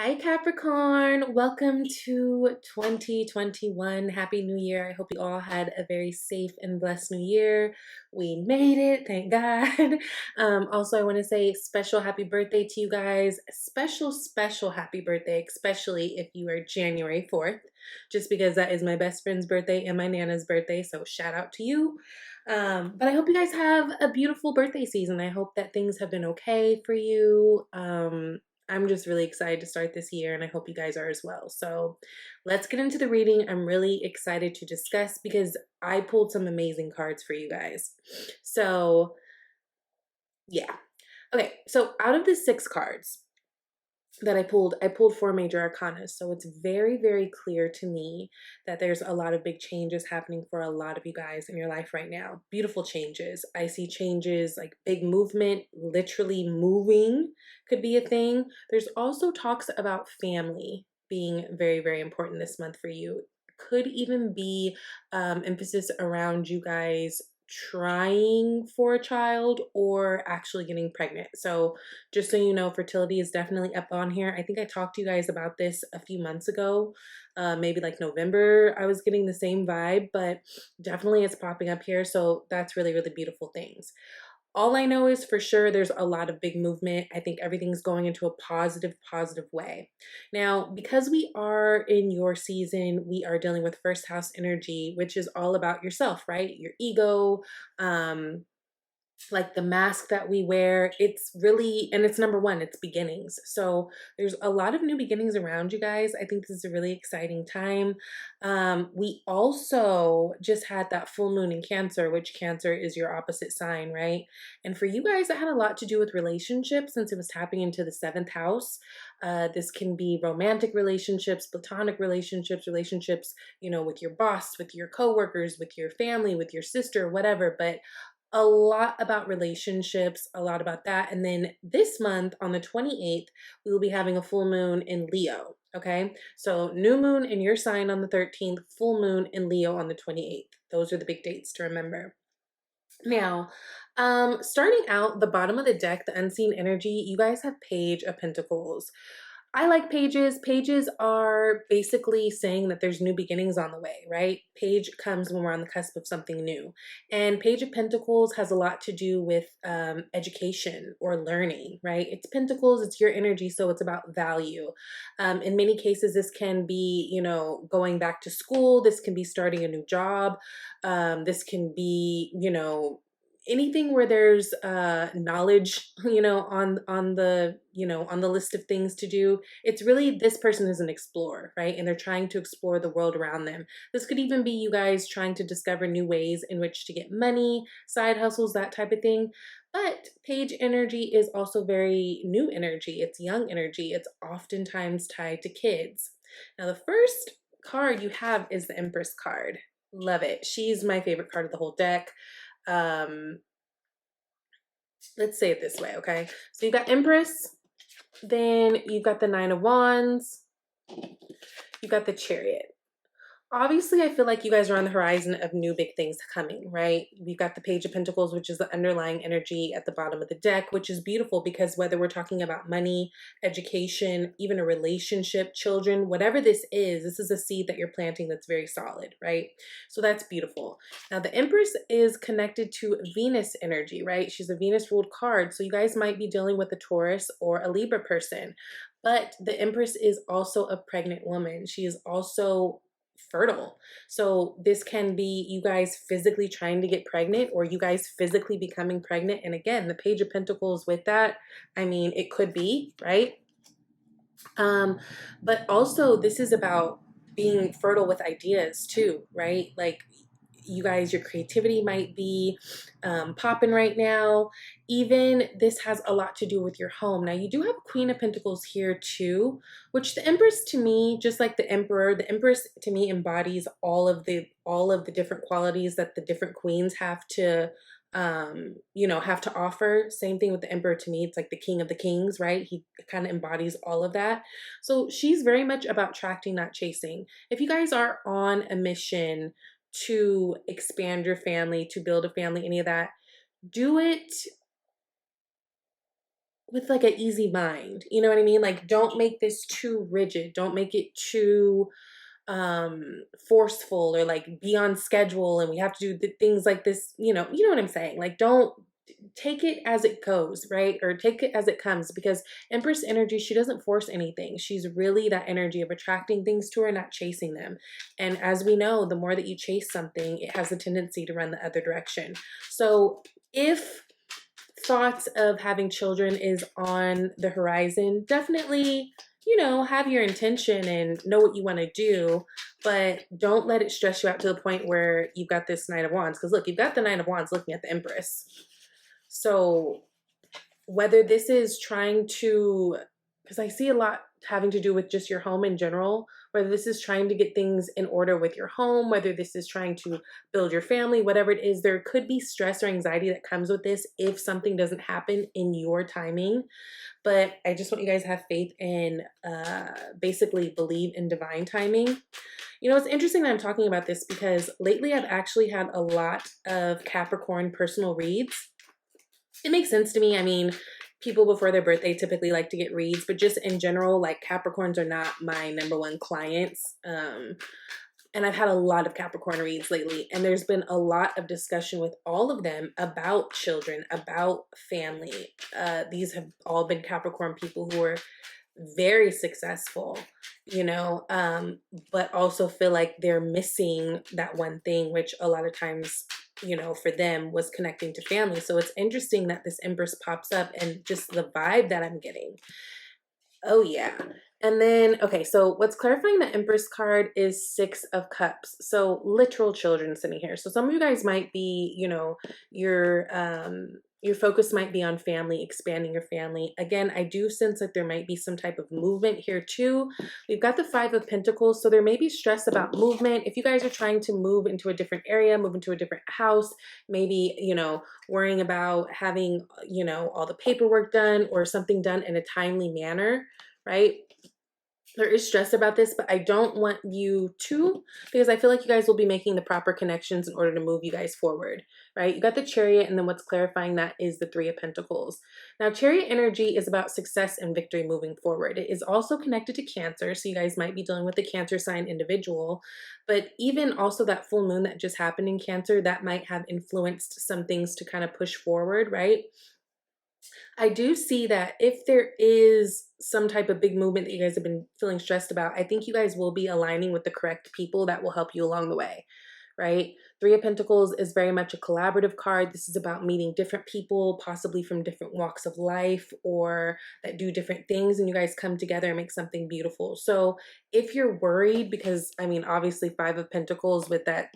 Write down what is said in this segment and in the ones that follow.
Hi, Capricorn. Welcome to 2021. Happy New Year. I hope you all had a very safe and blessed New Year. We made it, thank God. Also, I want to say special happy birthday to you guys. Special happy birthday, especially if you are January 4th, just because that is my best friend's birthday and my Nana's birthday. So, shout out to you. But I hope you guys have a beautiful birthday season. I hope that things have been okay for you. I'm just really excited to start this year, and I hope you guys are as well. So let's get into the reading. I'm really excited to discuss because I pulled some amazing cards for you guys. So yeah. Okay, so out of the 6 cards that I pulled 4 major arcana. So it's very clear to me that there's a lot of big changes happening for a lot of you guys in your life right now. Beautiful changes. I see changes like big movement, literally moving could be a thing. There's also talks about family being very important this month for you. Could even be emphasis around you guys trying for a child or actually getting pregnant. So just so you know, fertility is definitely up on here. I think I talked to you guys about this a few months ago, maybe like November. I was getting the same vibe, but definitely it's popping up here. So that's really beautiful things. All I know is for sure there's a lot of big movement. I think everything's going into a positive way. Now, because we are in your season, we are dealing with first house energy, which is all about yourself, right? Your ego, like the mask that we wear. It's really, and it's number one, it's beginnings. So there's a lot of new beginnings around you guys. I think this is a really exciting time. We also just had that full moon in Cancer, which Cancer is your opposite sign, right? And for you guys, that had a lot to do with relationships since it was tapping into the 7th house. This can be romantic relationships, platonic relationships, with your boss, with your coworkers, with your family, with your sister, whatever. But a lot about relationships, a lot about that. And then this month on the 28th, we will be having a full moon in Leo. Okay. So new moon in your sign on the 13th, full moon in Leo on the 28th. Those are the big dates to remember. Now, starting out the bottom of the deck, the unseen energy, you guys have Page of Pentacles. I like pages. Pages are basically saying that there's new beginnings on the way, right? Page comes when we're on the cusp of something new. And Page of Pentacles has a lot to do with education or learning, right? It's Pentacles, it's your energy, so it's about value. In many cases, this can be, going back to school. This can be starting a new job. This can be, anything where there's knowledge on the list of things to do. It's really, this person is an explorer, right? And they're trying to explore the world around them. This could even be you guys trying to discover new ways in which to get money, side hustles, that type of thing. But Page energy is also very new energy. It's young energy. It's oftentimes tied to kids. Now the first card you have is the Empress card. Love it. She's my favorite card of the whole deck. Let's say it this way, okay? So you've got Empress, then you've got the 9 of Wands, you've got the Chariot. Obviously, I feel like you guys are on the horizon of new big things coming, right? We've got the Page of Pentacles, which is the underlying energy at the bottom of the deck, which is beautiful because whether we're talking about money, education, even a relationship, children, whatever this is a seed that you're planting that's very solid, right? So that's beautiful. Now, the Empress is connected to Venus energy, right? She's a Venus ruled card. So you guys might be dealing with a Taurus or a Libra person. But the Empress is also a pregnant woman. She is also fertile. So this can be you guys physically trying to get pregnant or you guys physically becoming pregnant. And again, the Page of Pentacles with that, I mean, it could be, right? But also this is about being fertile with ideas too, right? Like you guys, your creativity might be popping right now. Even this has a lot to do with your home. Now you do have Queen of Pentacles here too, which the Empress to me, just like the Emperor, the Empress to me embodies all of the different qualities that the different queens have to have to offer. Same thing with the Emperor to me. It's like the King of the Kings, right? He kind of embodies all of that. So she's very much about attracting, not chasing. If you guys are on a mission to expand your family, to build a family, any of that, do it with like an easy mind. You know what I mean? Like, don't make this too rigid. Don't make it too forceful, or like be on schedule and we have to do the things like this. You know what I'm saying? Like, don't take it as it goes, right? Or take it as it comes, because Empress energy, she doesn't force anything. She's really that energy of attracting things to her, not chasing them. And as we know, the more that you chase something, it has a tendency to run the other direction. So if thoughts of having children is on the horizon, definitely, have your intention and know what you want to do, but don't let it stress you out to the point where you've got this Nine of Wands. Because look, you've got the Nine of Wands looking at the Empress. So whether this is trying to, because I see a lot having to do with just your home in general, whether this is trying to get things in order with your home, whether this is trying to build your family, whatever it is, there could be stress or anxiety that comes with this if something doesn't happen in your timing. But I just want you guys to have faith and basically believe in divine timing. It's interesting that I'm talking about this because lately I've actually had a lot of Capricorn personal reads. It makes sense to me. I mean, people before their birthday typically like to get reads, but just in general, like, Capricorns are not my number one clients. And I've had a lot of Capricorn reads lately, and there's been a lot of discussion with all of them about children, about family. These have all been Capricorn people who are very successful, but also feel like they're missing that one thing, which a lot of times, for them was connecting to family. So it's interesting that this Empress pops up and just the vibe that I'm getting. Oh, yeah. And then, okay, so what's clarifying the Empress card is Six of Cups. So literal children sitting here. So some of you guys might be, your focus might be on family, expanding your family. Again, I do sense that there might be some type of movement here too. We've got the Five of Pentacles, so there may be stress about movement. If you guys are trying to move into a different area, move into a different house, maybe, worrying about having, all the paperwork done or something done in a timely manner, right? There is stress about this, but I don't want you to, because I feel like you guys will be making the proper connections in order to move you guys forward, right? You got the Chariot, and then what's clarifying that is the Three of Pentacles. Now, Chariot energy is about success and victory moving forward. It is also connected to Cancer, so you guys might be dealing with the Cancer sign individual, but even also that full moon that just happened in Cancer, that might have influenced some things to kind of push forward, right? I do see that if there is some type of big movement that you guys have been feeling stressed about, I think you guys will be aligning with the correct people that will help you along the way, right? Three of Pentacles is very much a collaborative card. This is about meeting different people, possibly from different walks of life or that do different things, and you guys come together and make something beautiful. So if you're worried, because I mean, obviously Five of Pentacles with that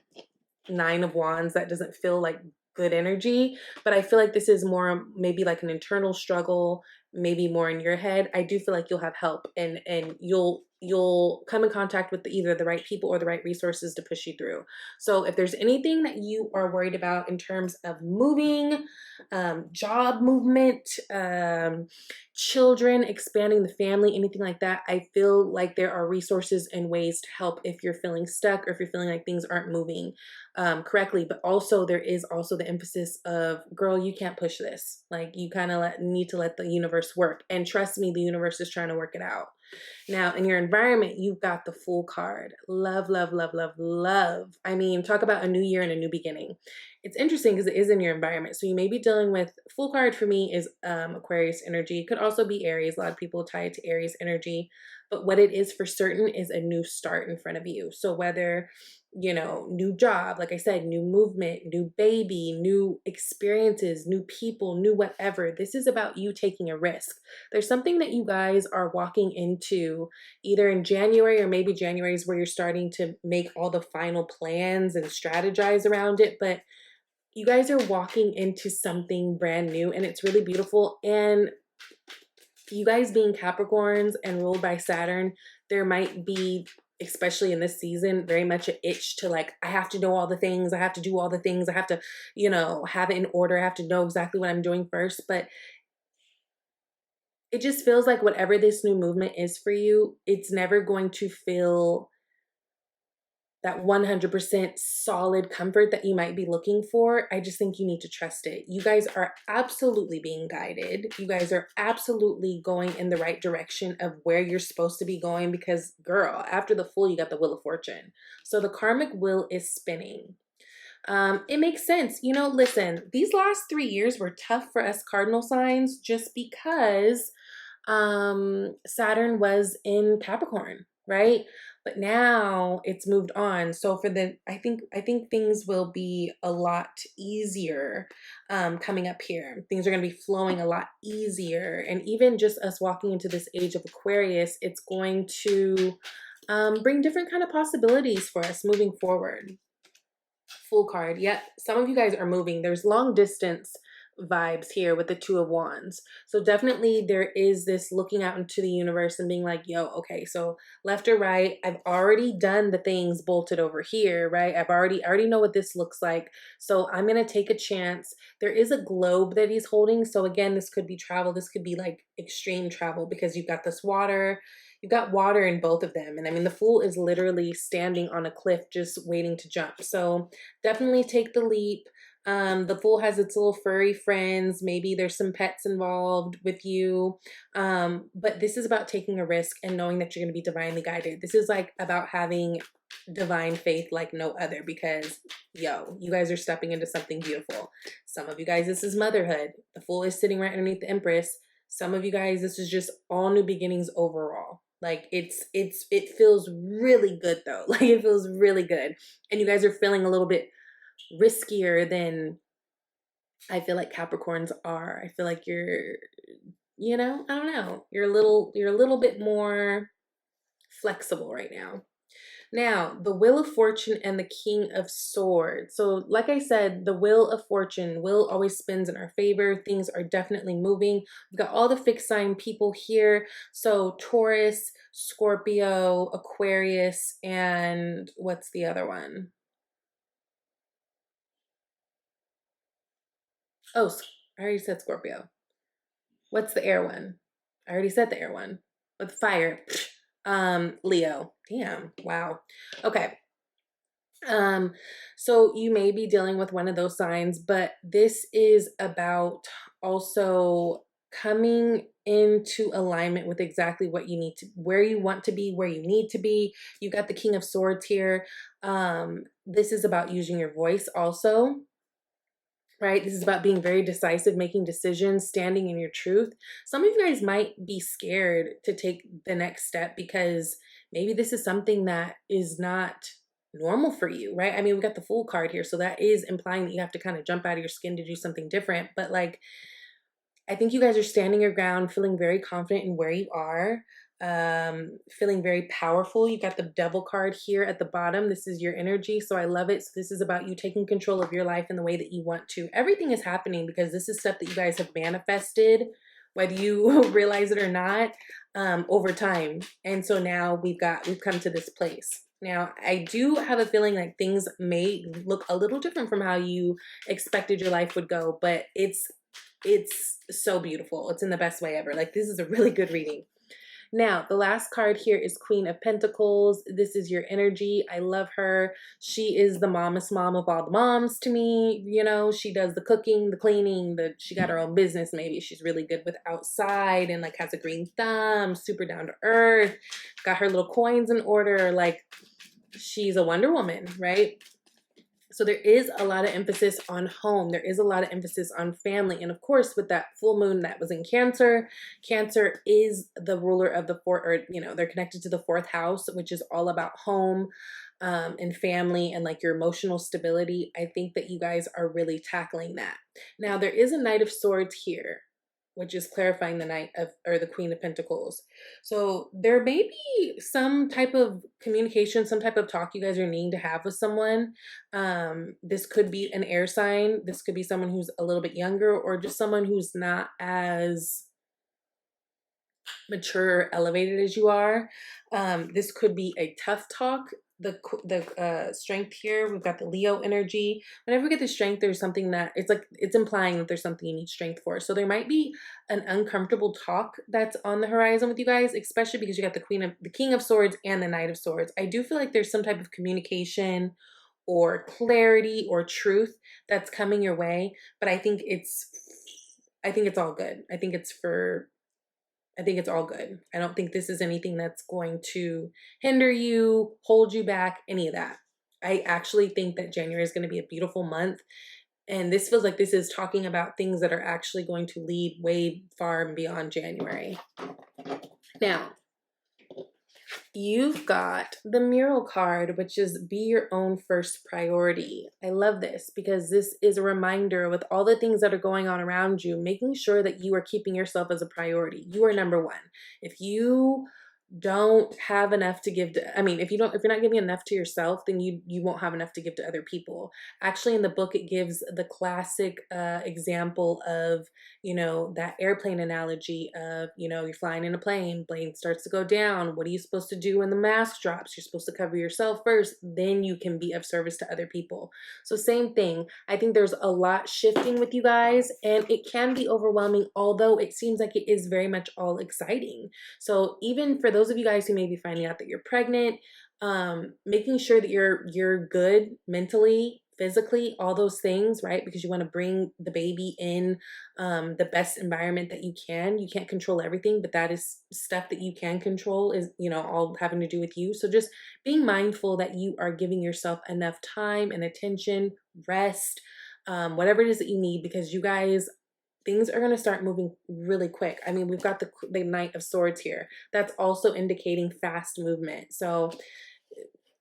Nine of Wands, that doesn't feel like good energy, but I feel like this is more maybe like an internal struggle, maybe more in your head. I do feel like you'll have help, and you'll come in contact with either the right people or the right resources to push you through. So if there's anything that you are worried about in terms of moving, job movement, children, expanding the family, anything like that, I feel like there are resources and ways to help if you're feeling stuck or if you're feeling like things aren't moving correctly. But also there is also the emphasis of, girl, you can't push this. Like, you kind of need to let the universe work. And trust me, the universe is trying to work it out. Now, in your environment, you've got the Fool card. Love, love, love, love, love. I mean, talk about a new year and a new beginning. It's interesting because it is in your environment. So you may be dealing with, Fool card for me is Aquarius energy. It could also be Aries. A lot of people tie it to Aries energy. But what it is for certain is a new start in front of you. So whether, new job, like I said, new movement, new baby, new experiences, new people, new whatever, this is about you taking a risk. There's something that you guys are walking into either in January, or maybe January is where you're starting to make all the final plans and strategize around it. But you guys are walking into something brand new, and it's really beautiful. And you guys being Capricorns and ruled by Saturn, there might be, especially in this season, very much an itch to, like, I have to know all the things. I have to do all the things. I have to, have it in order. I have to know exactly what I'm doing first. But it just feels like whatever this new movement is for you, it's never going to feel that 100% solid comfort that you might be looking for. I just think you need to trust it. You guys are absolutely being guided. You guys are absolutely going in the right direction of where you're supposed to be going because, girl, after the Fool, you got the Wheel of Fortune. So the karmic wheel is spinning. It makes sense. You know, listen, these last 3 years were tough for us cardinal signs just because Saturn was in Capricorn, right? But now it's moved on. So for the I think things will be a lot easier coming up here. Things are going to be flowing a lot easier. And even just us walking into this age of Aquarius, it's going to bring different kind of possibilities for us moving forward. Fool card. Yep. Some of you guys are moving. There's long distance vibes here with the Two of Wands. So definitely there is this looking out into the universe and being like, yo, okay, so left or right, I've already done the things bolted over here, right? I already know what this looks like. So I'm going to take a chance. There is a globe that he's holding. So again, this could be travel. This could be like extreme travel because you've got this water. You've got water in both of them. And I mean, the Fool is literally standing on a cliff just waiting to jump. So definitely take the leap. The Fool has its little furry friends. Maybe there's some pets involved with you. But this is about taking a risk and knowing that you're going to be divinely guided. This is like about having divine faith like no other because, yo, you guys are stepping into something beautiful. Some of you guys, this is motherhood. The Fool is sitting right underneath the Empress. Some of you guys, this is just all new beginnings overall. Like it feels really good though. Like it feels really good. And you guys are feeling a little bit riskier than I feel like Capricorns are. I feel like you're, you know, I don't know. You're a little bit more flexible right now. Now, the Wheel of Fortune and the King of Swords. So like I said, the Wheel of Fortune always spins in our favor. Things are definitely moving. We've got all the fixed sign people here. So Taurus, Scorpio, Aquarius, and what's the other one? Oh, I already said Scorpio. What's the air one? I already said the air one. With fire. Leo. Damn. Wow. Okay. So you may be dealing with one of those signs, but this is about also coming into alignment with exactly what you need to, where you want to be, where you need to be. You got the King of Swords here. This is about using your voice also. Right? This is about being very decisive, making decisions, standing in your truth. Some of you guys might be scared to take the next step because maybe this is something that is not normal for you, right? I mean, we got the Fool card here, so that is implying that you have to kind of jump out of your skin to do something different. But like, I think you guys are standing your ground, feeling very confident in where you are, feeling very powerful. You got the Devil card here at the bottom. This is your energy, so I love it. So this is about you taking control of your life in the way that you want to. Everything is happening because this is stuff that you guys have manifested, whether you realize it or not, over time. And so now we've come to this place. Now, I do have a feeling like things may look a little different from how you expected your life would go, but it's so beautiful. It's in the best way ever. Like, this is a really good reading. Now, the last card here is Queen of Pentacles. This is your energy. I love her. She is the mama's mom of all the moms to me. You know, she does the cooking, the cleaning, she got her own business maybe. She's really good with outside and like has a green thumb, super down to earth, got her little coins in order. Like, she's a Wonder Woman, right? So there is a lot of emphasis on home. There is a lot of emphasis on family. And of course, with that full moon that was in Cancer, Cancer is the ruler of the fourth, or, you know, they're connected to the fourth house, which is all about home and family and like your emotional stability. I think that you guys are really tackling that. Now, there is a Knight of Swords here, which is clarifying the the Queen of Pentacles. So there may be some type of communication, some type of talk you guys are needing to have with someone. This could be an air sign. This could be someone who's a little bit younger or just someone who's not as mature or elevated as you are. This could be a tough talk. the strength here. We've got the Leo energy. Whenever we get the strength, there's something that it's like it's implying that there's something you need strength for. So there might be an uncomfortable talk that's on the horizon with you guys, especially because you got the King of Swords and the Knight of Swords. I do feel like there's some type of communication or clarity or truth that's coming your way, but I think it's all good. I think it's all good. I don't think this is anything that's going to hinder you, hold you back, any of that. I actually think that January is going to be a beautiful month. And this feels like this is talking about things that are actually going to lead way far and beyond January. Now, you've got the mural card, which is be your own first priority. I love this because this is a reminder with all the things that are going on around you, making sure that you are keeping yourself as a priority. You are number one. If you don't have enough to give to, I mean, if you're not giving enough to yourself, then you won't have enough to give to other people. Actually, in the book, it gives the classic example of, that airplane analogy of, you're flying in a plane starts to go down. What are you supposed to do when the mask drops? You're supposed to cover yourself first, then you can be of service to other people. So same thing. I think there's a lot shifting with you guys, and it can be overwhelming, although it seems like it is very much all exciting. So even for those of you guys who may be finding out that you're pregnant, making sure that you're good mentally, physically, all those things, right? Because you want to bring the baby in the best environment that you can. You can't control everything, but that is stuff that you can control, is, all having to do with you. So just being mindful that you are giving yourself enough time and attention, rest, whatever it is that you need, because you guys, things are going to start moving really quick. I mean, we've got the Knight of Swords here. That's also indicating fast movement. So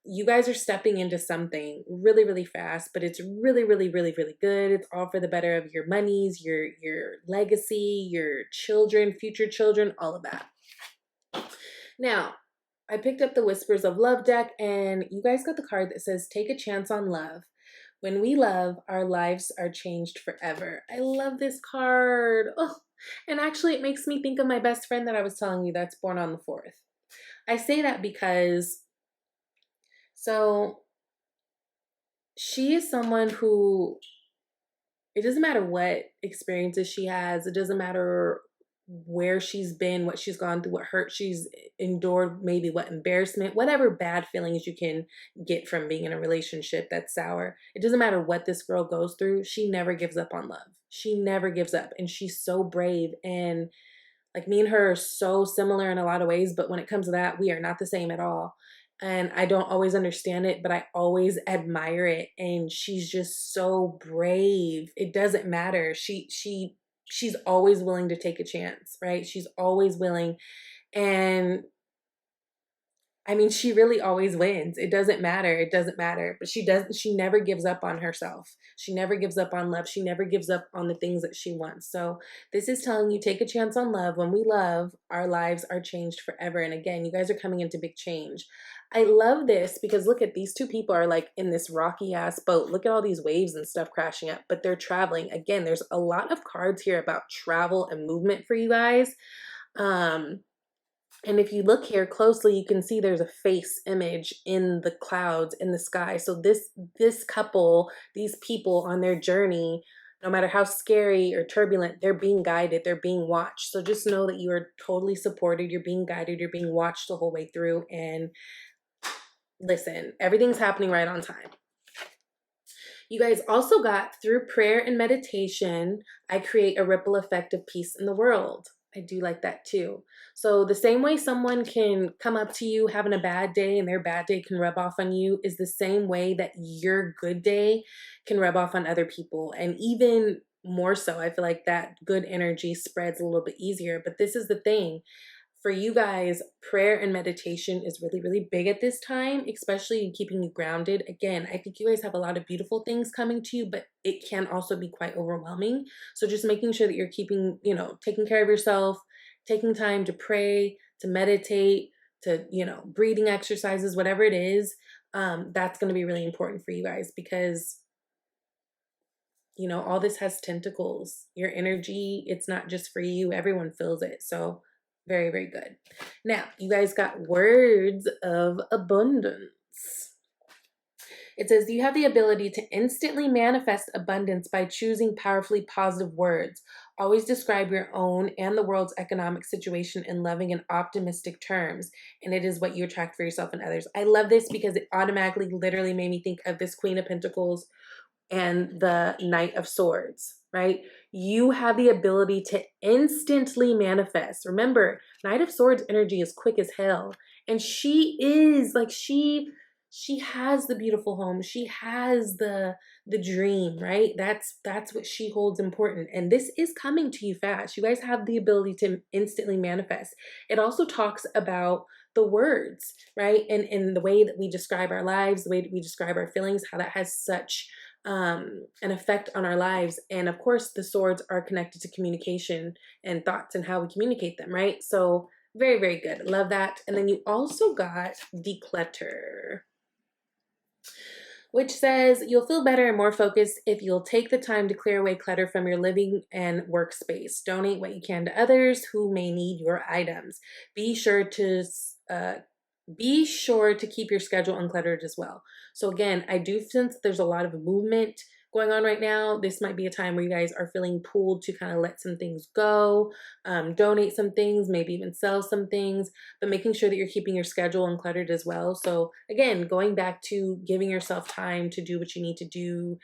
you guys are stepping into something really, really fast, but it's really, really, really, really good. It's all for the better of your monies, your legacy, your children, future children, all of that. Now, I picked up the Whispers of Love deck, and you guys got the card that says, take a chance on love. When we love, our lives are changed forever. I love this card. Oh, and actually, it makes me think of my best friend that I was telling you that's born on the 4th. I say that because, so she is someone who, it doesn't matter what experiences she has. It doesn't matter where she's been, what she's gone through, what hurt she's endured, maybe what embarrassment, whatever bad feelings you can get from being in a relationship that's sour. It doesn't matter what this girl goes through. She never gives up on love. She never gives up. And she's so brave. And like, me and her are so similar in a lot of ways, but when it comes to that, we are not the same at all. And I don't always understand it, but I always admire it. And she's just so brave. It doesn't matter. She's always willing to take a chance, right? She's always willing. And I mean, she really always wins. It doesn't matter. It doesn't matter. But she never gives up on herself. She never gives up on love. She never gives up on the things that she wants. So this is telling you, take a chance on love. When we love, our lives are changed forever. And again, you guys are coming into big change. I love this because look at these two people are like in this rocky ass boat. Look at all these waves and stuff crashing up, but they're traveling. Again, there's a lot of cards here about travel and movement for you guys. And if you look here closely, you can see there's a face image in the clouds, in the sky. So this couple, these people on their journey, no matter how scary or turbulent, they're being guided, they're being watched. So just know that you are totally supported, you're being guided, you're being watched the whole way through. And listen, everything's happening right on time. You guys also got, through prayer and meditation, I create a ripple effect of peace in the world. I do like that too. So the same way someone can come up to you having a bad day and their bad day can rub off on you is the same way that your good day can rub off on other people. And even more so, I feel like that good energy spreads a little bit easier. But this is the thing. For you guys, prayer and meditation is really, really big at this time, especially in keeping you grounded. Again, I think you guys have a lot of beautiful things coming to you, but it can also be quite overwhelming. So just making sure that you're keeping, taking care of yourself, taking time to pray, to meditate, to, breathing exercises, whatever it is, that's going to be really important for you guys because, all this has tentacles. Your energy, it's not just for you. Everyone feels it. So very, very good. Now, you guys got words of abundance. It says, you have the ability to instantly manifest abundance by choosing powerfully positive words. Always describe your own and the world's economic situation in loving and optimistic terms, and it is what you attract for yourself and others. I love this because it automatically literally made me think of this Queen of Pentacles and the Knight of Swords, right? You have the ability to instantly manifest. Remember, Knight of Swords energy is quick as hell. And she is like, she has the beautiful home. She has the dream, right? That's what she holds important. And this is coming to you fast. You guys have the ability to instantly manifest. It also talks about the words, right? And the way that we describe our lives, the way that we describe our feelings, how that has such an effect on our lives. And of course, the swords are connected to communication and thoughts and how we communicate them, right? So very, very good. Love that. And then you also got declutter, which says you'll feel better and more focused if you'll take the time to clear away clutter from your living and workspace. Donate what you can to others who may need your items. Be sure to keep your schedule uncluttered as well. So again, I do sense there's a lot of movement going on right now. This might be a time where you guys are feeling pulled to kind of let some things go, donate some things, maybe even sell some things, but making sure that you're keeping your schedule uncluttered as well. So again, going back to giving yourself time to do what you need to do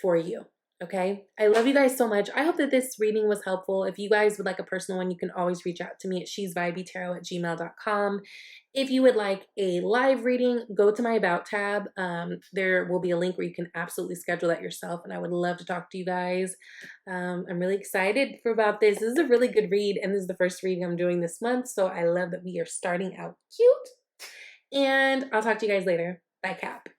for you. Okay. I love you guys so much. I hope that this reading was helpful. If you guys would like a personal one, you can always reach out to me at shesvibeytarot@gmail.com. If you would like a live reading, go to my About tab. There will be a link where you can absolutely schedule that yourself, and I would love to talk to you guys. I'm really excited about this. This is a really good read, and this is the first reading I'm doing this month, so I love that we are starting out cute. And I'll talk to you guys later. Bye, Cap.